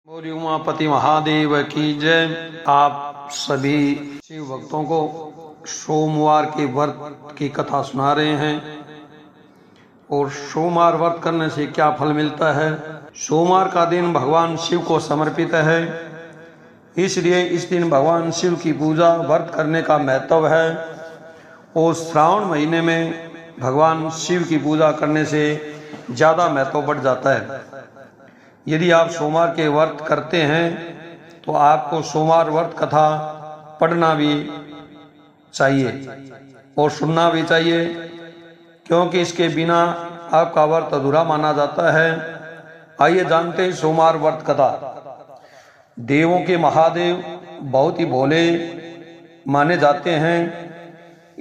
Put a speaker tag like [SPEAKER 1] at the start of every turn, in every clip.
[SPEAKER 1] बोलिए उमापति महादेव की जय। आप सभी शिव भक्तों को सोमवार के व्रत की कथा सुना रहे हैं और सोमवार व्रत करने से क्या फल मिलता है। सोमवार का दिन भगवान शिव को समर्पित है, इसलिए इस दिन भगवान शिव की पूजा व्रत करने का महत्व है और श्रावण महीने में भगवान शिव की पूजा करने से ज़्यादा महत्व बढ़ जाता है। यदि आप सोमवार के व्रत करते हैं तो आपको सोमवार व्रत कथा पढ़ना भी चाहिए और सुनना भी चाहिए, क्योंकि इसके बिना आपका व्रत अधूरा माना जाता है। आइए जानते हैं सोमवार व्रत कथा। देवों के महादेव बहुत ही भोले माने जाते हैं,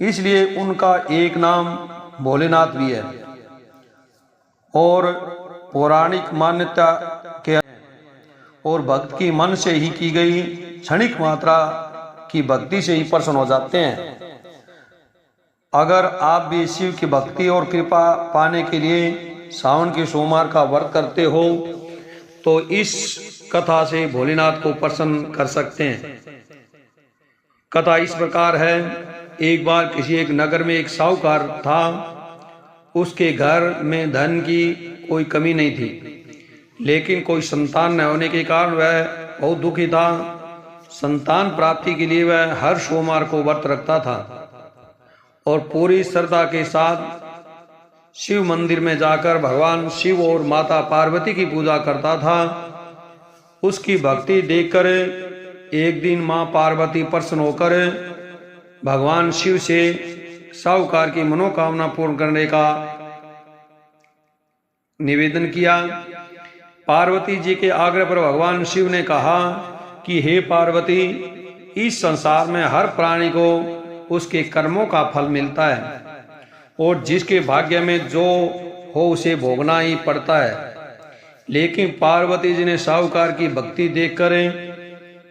[SPEAKER 1] इसलिए उनका एक नाम भोलेनाथ भी है और पौराणिक मान्यता के और भक्त की मन से ही की गई क्षणिक मात्रा की भक्ति से ही प्रसन्न हो जाते हैं। अगर आप भी शिव की भक्ति और कृपा पाने के लिए सावन के सोमवार का व्रत करते हो तो इस कथा से भोलेनाथ को प्रसन्न कर सकते हैं। कथा इस प्रकार है। एक बार किसी एक नगर में एक साहूकार था। उसके घर में धन की कोई कमी नहीं थी, लेकिन कोई संतान न होने के कारण वह बहुत दुखी था। संतान प्राप्ति के लिए वह हर सोमवार को व्रत रखता था और पूरी श्रद्धा के साथ शिव मंदिर में जाकर भगवान शिव और माता पार्वती की पूजा करता था। उसकी भक्ति देखकर एक दिन मां पार्वती प्रसन्न होकर भगवान शिव से साहूकार की मनोकामना पूर्ण करने का निवेदन किया। पार्वती जी के आग्रह पर भगवान शिव ने कहा कि हे पार्वती, इस संसार में हर प्राणी को उसके कर्मों का फल मिलता है और जिसके भाग्य में जो हो उसे भोगना ही पड़ता है। लेकिन पार्वती जी ने साहूकार की भक्ति देखकर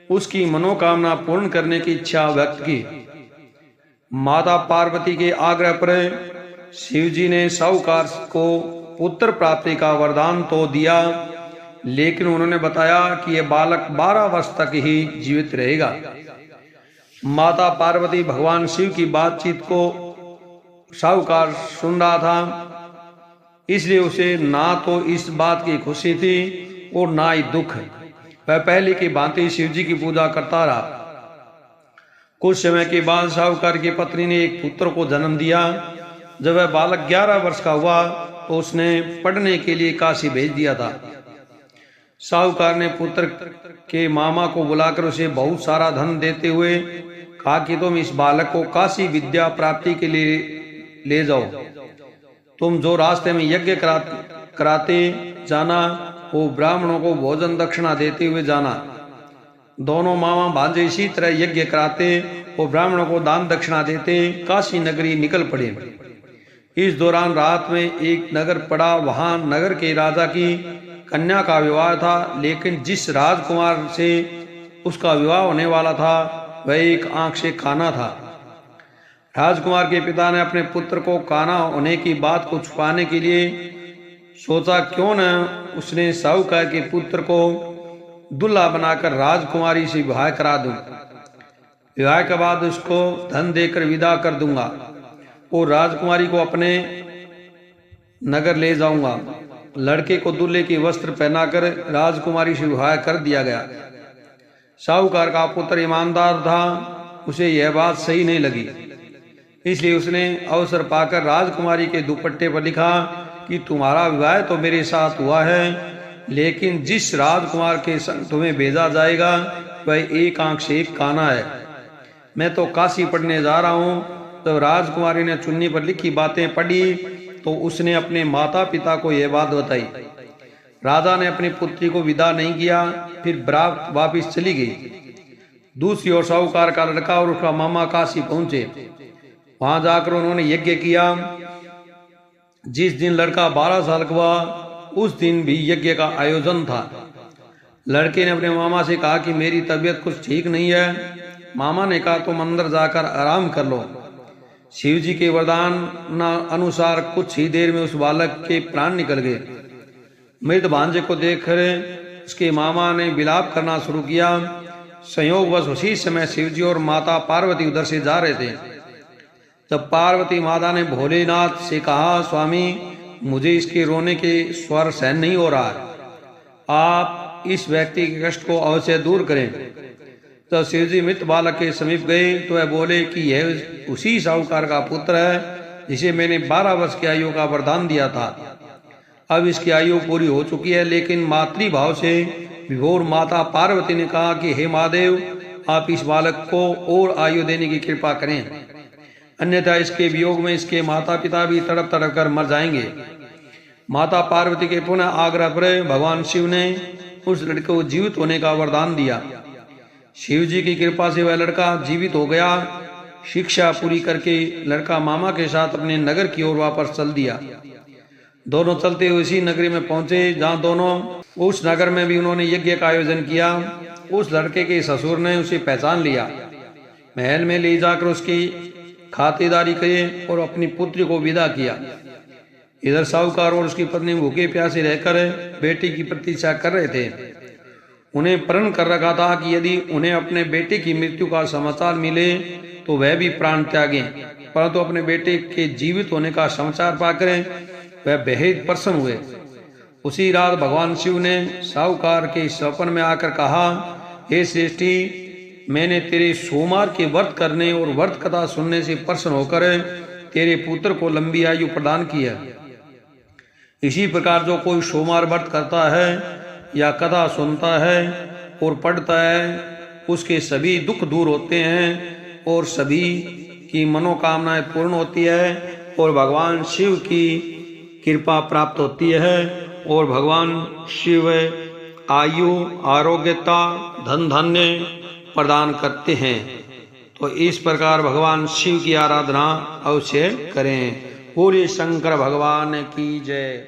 [SPEAKER 1] उसकी मनोकामना पूर्ण करने की इच्छा व्यक्त की। माता पार्वती के आग्रह पर शिव जी ने साहूकार को पुत्र प्राप्ति का वरदान तो दिया, लेकिन उन्होंने बताया कि यह बालक 12 वर्ष तक ही जीवित रहेगा। माता पार्वती भगवान शिव की बातचीत को साहूकार सुन रहा था, इसलिए उसे ना तो इस बात की खुशी थी और ना ही दुख। वह पहले की भांति शिव जी की पूजा करता रहा। कुछ समय के बाद साहूकार की पत्नी ने एक पुत्र को जन्म दिया। जब वह बालक 11 वर्ष का हुआ तो उसने पढ़ने के लिए काशी भेज दिया था। साहूकार ने पुत्र के मामा को बुलाकर उसे बहुत सारा धन देते हुए कहा कि तुम इस बालक को काशी विद्या प्राप्ति के लिए ले जाओ। तुम जो रास्ते में यज्ञ कराते जाना, वो ब्राह्मणों को भोजन दक्षिणा देते हुए जाना। दोनों मामा भांजे इसी तरह यज्ञ कराते और ब्राह्मणों को दान दक्षिणा देते काशी नगरी निकल पड़े। इस दौरान रात में एक नगर पड़ा। वहां नगर के राजा की कन्या का विवाह था, लेकिन जिस राजकुमार से उसका विवाह होने वाला था वह एक आंख से काना था। राजकुमार के पिता ने अपने पुत्र को काना होने की बात को छुपाने के लिए सोचा क्यों न उसने साहूकार के पुत्र को दूल्हा बनाकर राजकुमारी से विवाह करा दूं। विवाह के बाद उसको धन देकर विदा कर दूंगा और राजकुमारी को अपने नगर ले जाऊंगा। लड़के को दूल्हे के वस्त्र पहनाकर राजकुमारी से विवाह कर दिया गया। साहूकार का पुत्र ईमानदार था, उसे यह बात सही नहीं लगी, इसलिए उसने अवसर पाकर राजकुमारी के दुपट्टे पर लिखा कि तुम्हारा विवाह तो मेरे साथ हुआ है, लेकिन जिस राजकुमार के संग तुम्हें भेजा जाएगा वह एक आंख से एक काना है। मैं तो काशी पढ़ने जा रहा हूँ। तो राजकुमारी ने चुन्नी पर लिखी बातें पढ़ी तो उसने अपने माता पिता को यह बात बताई। राजा ने अपनी पुत्री को विदा नहीं किया, फिर बारात वापिस चली गई। दूसरी ओर साहूकार का लड़का और उसका मामा काशी पहुंचे। वहां जाकर उन्होंने यज्ञ किया। जिस दिन लड़का 12 साल का हुआ उस दिन भी यज्ञ का आयोजन था। लड़के ने अपने मामा से कहा कि मेरी तबीयत कुछ ठीक नहीं है। मामा ने कहा तुम अंदर जाकर आराम कर लो। शिव जी के वरदान अनुसार कुछ ही देर में उस बालक के प्राण निकल गए। मृत भांजे को देखकर उसके मामा ने विलाप करना शुरू किया। संयोगवश उसी समय शिवजी और माता पार्वती उधर से जा रहे थे। जब पार्वती माता ने भोलेनाथ से कहा, स्वामी मुझे इसके रोने के स्वर सहन नहीं हो रहा है, आप इस व्यक्ति के कष्ट को अवश्य दूर करें। तो शिवजी मृत बालक के समीप गए तो वह बोले कि यह उसी साहूकार का पुत्र है जिसे मैंने 12 वर्ष की आयु का वरदान दिया था। अब इसकी आयु पूरी हो चुकी है, लेकिन मातृभाव से विभोर माता पार्वती ने कहा कि हे महादेव, आप इस बालक को और आयु देने की कृपा करें, अन्यथा इसके वियोग में इसके माता पिता भी तड़प तड़प कर मर जाएंगे। माता पार्वती के पुनः आग्रह पर भगवान शिव ने उस लड़के को जीवित होने का वरदान दिया। शिव जी की कृपा से वह लड़का जीवित हो गया। शिक्षा पूरी करके लड़का मामा के साथ अपने नगर की ओर वापस चल दिया। दोनों चलते हुए उसी नगरी में पहुंचे जहां दोनों उस नगर में भी उन्होंने यज्ञ का आयोजन किया। उस लड़के के ससुर ने उसे पहचान लिया, महल में ले जाकर उसकी खातिरदारी की और अपनी पुत्री को विदा किया। इधर साहूकार और उसकी पत्नी भूखे प्यासे रहकर बेटी की प्रतीक्षा कर रहे थे। उन्हें प्रण कर रखा था कि यदि उन्हें अपने बेटे की मृत्यु का समाचार मिले तो वह भी प्राण त्यागें, परंतु अपने बेटे के जीवित होने का समाचार पाकर वह बेहद प्रसन्न हुए। उसी रात भगवान शिव ने साहूकार के स्वप्न में आकर कहा, हे श्रेष्ठी, मैंने तेरे सोमवार के व्रत करने और व्रत कथा सुनने से प्रसन्न होकर तेरे पुत्र को लंबी आयु प्रदान की है। इसी प्रकार जो कोई सोमवार व्रत करता है या कथा सुनता है और पढ़ता है, उसके सभी दुख दूर होते हैं और सभी की मनोकामनाएं पूर्ण होती है और भगवान शिव की कृपा प्राप्त होती है और भगवान शिव आयु, आरोग्यता, धन धान्य प्रदान करते हैं। तो इस प्रकार भगवान शिव की आराधना अवश्य करें। पूरी शंकर भगवान की जय।